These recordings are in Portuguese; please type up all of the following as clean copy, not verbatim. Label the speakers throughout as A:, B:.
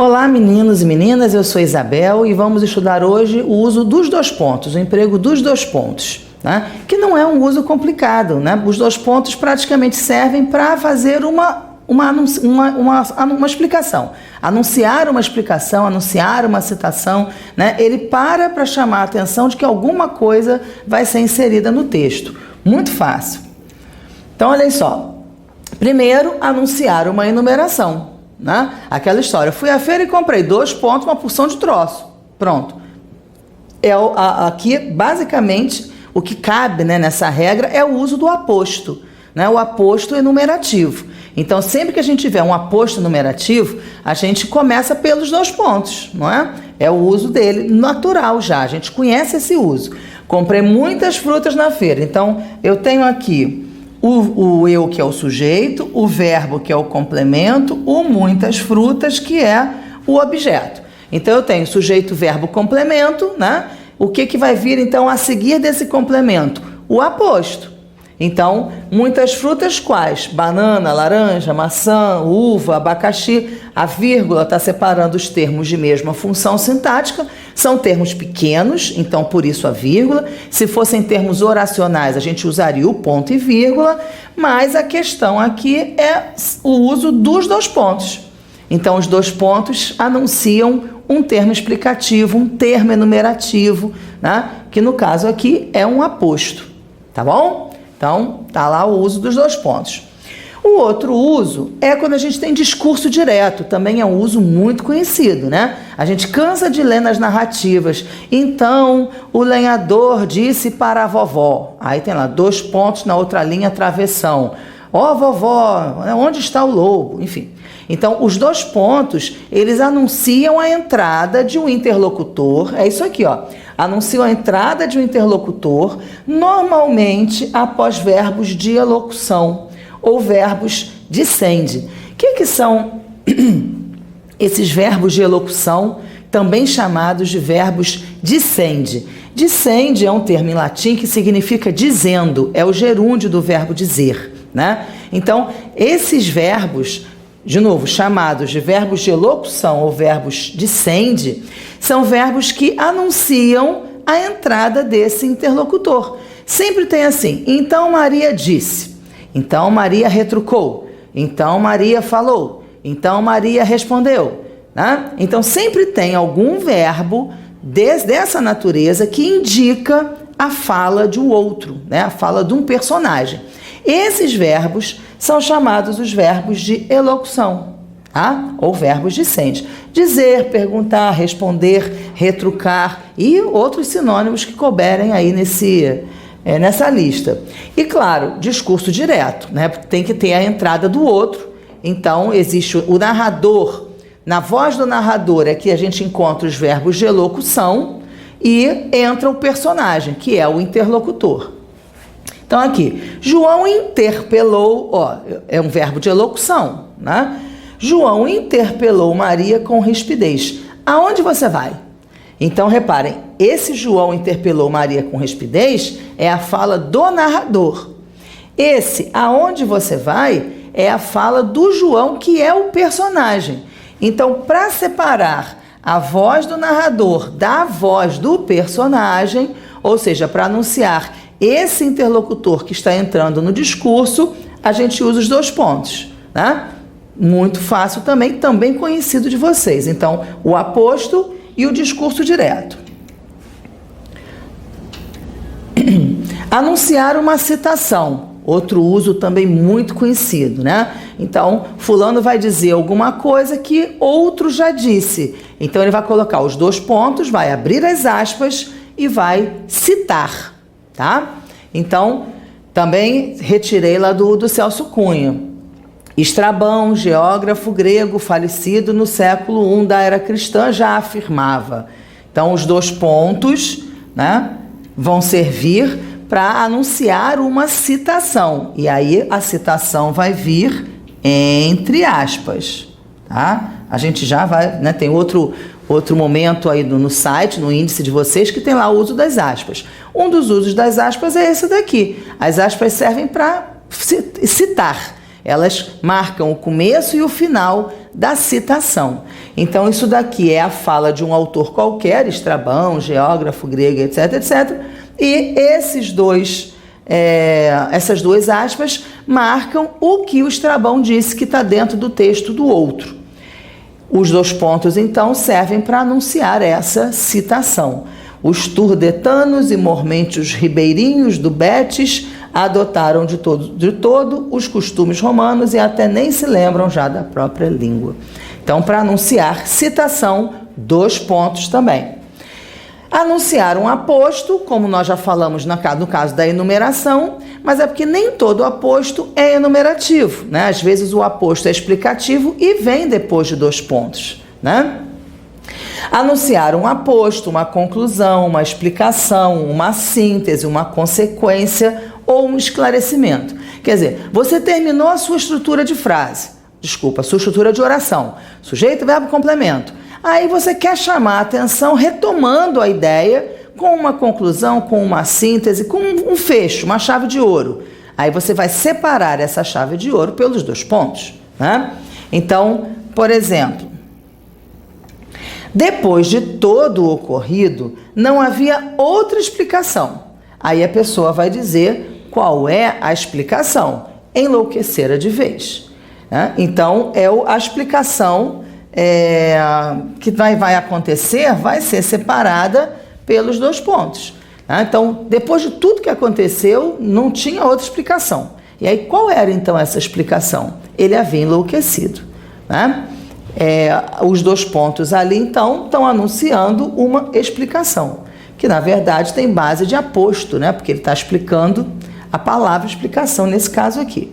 A: Olá, meninos e meninas, eu sou Isabel e vamos estudar hoje o uso dos dois pontos, o emprego dos dois pontos, né? Que não é um uso complicado, né? Os dois pontos praticamente servem para fazer uma explicação, anunciar uma explicação, anunciar uma citação, né? Ele para chamar a atenção de que alguma coisa vai ser inserida no texto. Muito fácil. Então, olha só. Primeiro, anunciar uma enumeração. Né? Aquela história, fui à feira e comprei 2 pontos, uma porção de troço. Pronto. Aqui, basicamente, o que cabe, né, nessa regra é o uso do aposto, né? O aposto enumerativo. Então, sempre que a gente tiver um aposto enumerativo, a gente começa pelos 2 pontos, não é? É o uso dele natural já, a gente conhece esse uso. Comprei muitas frutas na feira, então eu tenho aqui o eu, que é o sujeito, o verbo, que é o complemento, o muitas frutas, que é o objeto. Então, eu tenho sujeito, verbo, complemento, né? O que vai vir, então, a seguir desse complemento? O aposto. Então, muitas frutas quais? Banana, laranja, maçã, uva, abacaxi. A vírgula está separando os termos de mesma função sintática. São termos pequenos, então por isso a vírgula. Se fossem termos oracionais, a gente usaria o ponto e vírgula. Mas a questão aqui é o uso dos 2 pontos. Então, os 2 pontos anunciam um termo explicativo, um termo enumerativo, né? Que no caso aqui é um aposto. Tá bom? Então, tá lá o uso dos 2 pontos. O outro uso é quando a gente tem discurso direto, também é um uso muito conhecido, né? A gente cansa de ler nas narrativas. Então, o lenhador disse para a vovó. Aí tem lá 2 pontos, na outra linha, travessão. Ó, vovó, onde está o lobo? Enfim. Então, os 2 pontos, eles anunciam a entrada de um interlocutor. É isso aqui, ó. Anunciam a entrada de um interlocutor, normalmente após verbos de elocução ou verbos de sende. O que são esses verbos de elocução, também chamados de verbos dicende? Dicende é um termo em latim que significa dizendo, é o gerúndio do verbo dizer, né? Então, esses verbos, de novo, chamados de verbos de elocução ou verbos dicende, são verbos que anunciam a entrada desse interlocutor. Sempre tem assim, então Maria disse, então Maria retrucou, então Maria falou, então Maria respondeu, né? Então sempre tem algum verbo dessa natureza que indica a fala de um outro, né? A fala de um personagem. Esses verbos são chamados os verbos de elocução, tá? Ou verbos dicende. Dizer, perguntar, responder, retrucar e outros sinônimos que couberem aí nessa lista. E claro, discurso direto, né? Tem que ter a entrada do outro. Então, existe o narrador. Na voz do narrador é que a gente encontra os verbos de elocução e entra o personagem, que é o interlocutor. Então, aqui, João interpelou, ó, é um verbo de elocução, né? João interpelou Maria com rispidez. Aonde você vai? Então, reparem, esse João interpelou Maria com rispidez é a fala do narrador. Esse, aonde você vai, é a fala do João, que é o personagem. Então, para separar a voz do narrador da voz do personagem, ou seja, para anunciar esse interlocutor que está entrando no discurso, a gente usa os 2 pontos, né? Muito fácil também conhecido de vocês. Então, o aposto e o discurso direto. Anunciar uma citação, outro uso também muito conhecido, né? Então, fulano vai dizer alguma coisa que outro já disse. Então, ele vai colocar os 2 pontos, vai abrir as aspas e vai citar, tá? Então, também retirei lá do Celso Cunha. Estrabão, geógrafo grego falecido no século I da era cristã, já afirmava. Então, os 2 pontos, né, vão servir para anunciar uma citação. E aí, a citação vai vir entre aspas, tá? A gente já vai, né, tem outro momento aí no site, no índice de vocês, que tem lá o uso das aspas. Um dos usos das aspas é esse daqui. As aspas servem para citar. Elas marcam o começo e o final da citação. Então, isso daqui é a fala de um autor qualquer, Estrabão, geógrafo grego, etc, etc. E essas duas aspas marcam o que o Estrabão disse que está dentro do texto do outro. Os dois pontos, então, servem para anunciar essa citação. Os turdetanos e mormentos ribeirinhos do Betis adotaram de todo os costumes romanos e até nem se lembram já da própria língua. Então, para anunciar citação, 2 pontos também. Anunciar um aposto, como nós já falamos no caso da enumeração, mas é porque nem todo aposto é enumerativo, né? Às vezes o aposto é explicativo e vem depois de 2 pontos, né? Anunciar um aposto, uma conclusão, uma explicação, uma síntese, uma consequência ou um esclarecimento. Quer dizer, você terminou a sua estrutura de frase, a sua estrutura de oração, sujeito, verbo, complemento. Aí você quer chamar a atenção retomando a ideia com uma conclusão, com uma síntese, com um fecho, uma chave de ouro. Aí você vai separar essa chave de ouro pelos 2 pontos, né? Então, por exemplo, depois de todo o ocorrido, não havia outra explicação. Aí a pessoa vai dizer qual é a explicação. Enlouquecera de vez, né? Então, a explicação que vai acontecer vai ser separada pelos 2 pontos. Né? Então, depois de tudo que aconteceu, não tinha outra explicação. E aí, qual era então essa explicação? Ele havia enlouquecido, né? Os 2 pontos ali, então, estão anunciando uma explicação, que na verdade tem base de aposto, né? Porque ele está explicando a palavra explicação nesse caso aqui.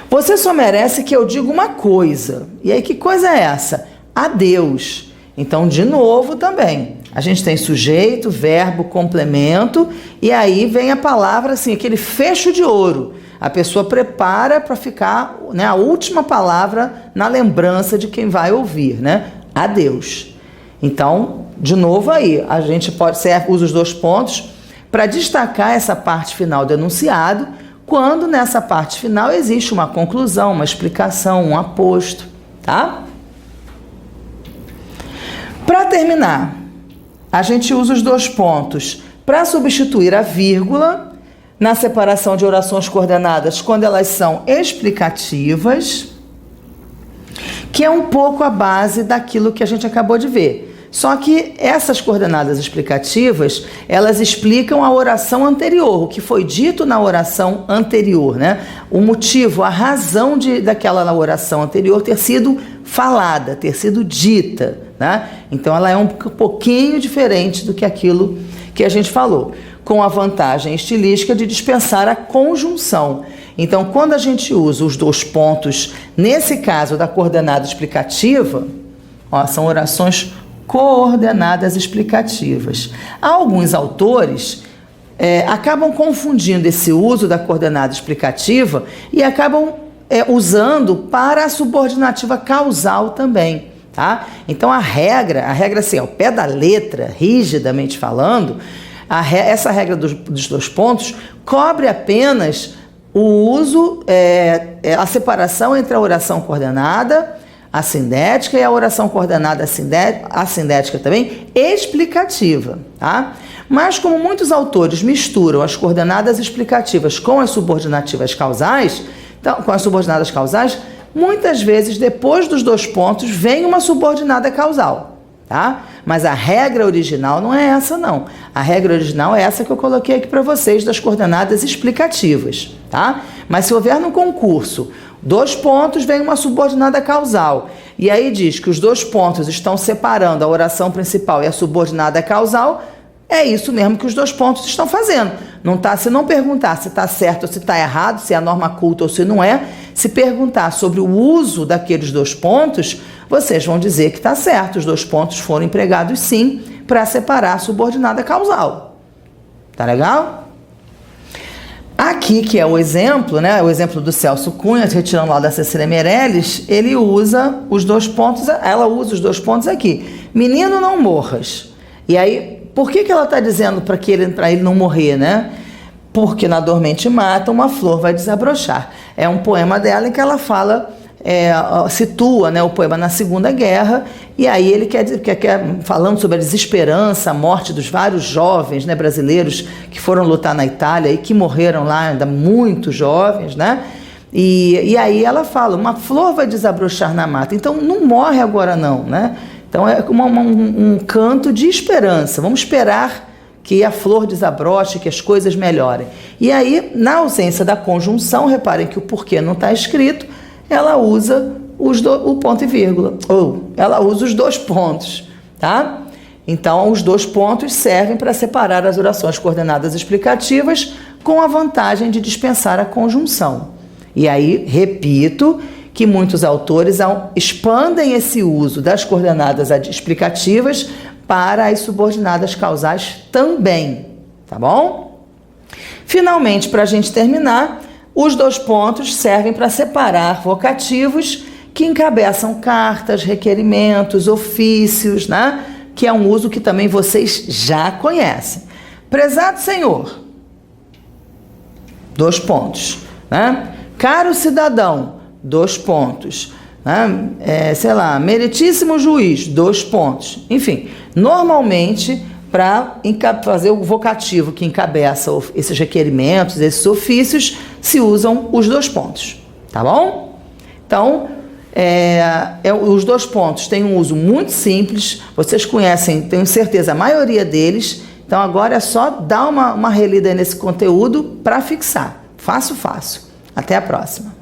A: Você só merece que eu diga uma coisa. E aí, que coisa é essa? A Deus. Então, de novo também, a gente tem sujeito, verbo, complemento, e aí vem a palavra assim, aquele fecho de ouro. A pessoa prepara para ficar, né, a última palavra na lembrança de quem vai ouvir, né? A Deus. Então, de novo aí, a gente usa os 2 pontos para destacar essa parte final do enunciado, quando nessa parte final existe uma conclusão, uma explicação, um aposto, tá? Para terminar, a gente usa os 2 pontos para substituir a vírgula na separação de orações coordenadas quando elas são explicativas, que é um pouco a base daquilo que a gente acabou de ver. Só que essas coordenadas explicativas, elas explicam a oração anterior, o que foi dito na oração anterior, né? O motivo, a razão daquela oração anterior ter sido falada, ter sido dita, né? Então ela é um pouquinho diferente do que aquilo que a gente falou, com a vantagem estilística de dispensar a conjunção. Então, quando a gente usa os 2 pontos, nesse caso da coordenada explicativa, são orações coordenadas explicativas. Alguns autores acabam confundindo esse uso da coordenada explicativa e acabam usando para a subordinativa causal também, tá? Então a regra assim, ao pé da letra, rigidamente falando, essa regra dos 2 pontos cobre apenas o uso, a separação entre a oração coordenada assindética e a oração coordenada assindética também explicativa, tá? Mas como muitos autores misturam as coordenadas explicativas com as subordinativas causais, então, com as subordinadas causais, muitas vezes depois dos 2 pontos vem uma subordinada causal, tá? Mas a regra original não é essa, não. A regra original é essa que eu coloquei aqui para vocês, das coordenadas explicativas, tá? Mas se houver no concurso 2 pontos, vem uma subordinada causal. E aí diz que os 2 pontos estão separando a oração principal e a subordinada causal, é isso mesmo que os 2 pontos estão fazendo. Se não perguntar se está certo ou se está errado, se é a norma culta ou se não é, se perguntar sobre o uso daqueles 2 pontos, vocês vão dizer que está certo. Os 2 pontos foram empregados sim para separar a subordinada causal. Tá legal? Aqui, que é o exemplo, né? O exemplo do Celso Cunha, retirando lá da Cecília Meirelles, ele usa os 2 pontos, ela usa os 2 pontos aqui. Menino, não morras. E aí, por que ela está dizendo para ele não morrer, né? Porque na dormente mata, uma flor vai desabrochar. É um poema dela em que ela fala situa, né, o poema na Segunda Guerra, e aí ele quer falando sobre a desesperança, a morte dos vários jovens, né, brasileiros que foram lutar na Itália e que morreram lá ainda muito jovens, né? E aí ela fala, uma flor vai desabrochar na mata, então não morre agora não, né? Então é um canto de esperança, vamos esperar que a flor desabroche, que as coisas melhorem. E aí, na ausência da conjunção, reparem que o porquê não está escrito, ela usa o ponto e vírgula, ou ela usa os dois pontos, tá? Então, os dois pontos servem para separar as orações coordenadas explicativas com a vantagem de dispensar a conjunção. E aí, repito, que muitos autores expandem esse uso das coordenadas explicativas para as subordinadas causais também, tá bom? Finalmente, para a gente terminar, os dois pontos servem para separar vocativos que encabeçam cartas, requerimentos, ofícios, né? Que é um uso que também vocês já conhecem. Prezado senhor, dois pontos, né? Caro cidadão, dois pontos, né? Sei lá, meritíssimo juiz, dois pontos. Enfim, normalmente, para fazer o vocativo que encabeça esses requerimentos, esses ofícios, se usam os dois pontos, tá bom? Então, os dois pontos têm um uso muito simples, vocês conhecem, tenho certeza, a maioria deles, então agora é só dar uma relida nesse conteúdo para fixar. Fácil, fácil. Até a próxima.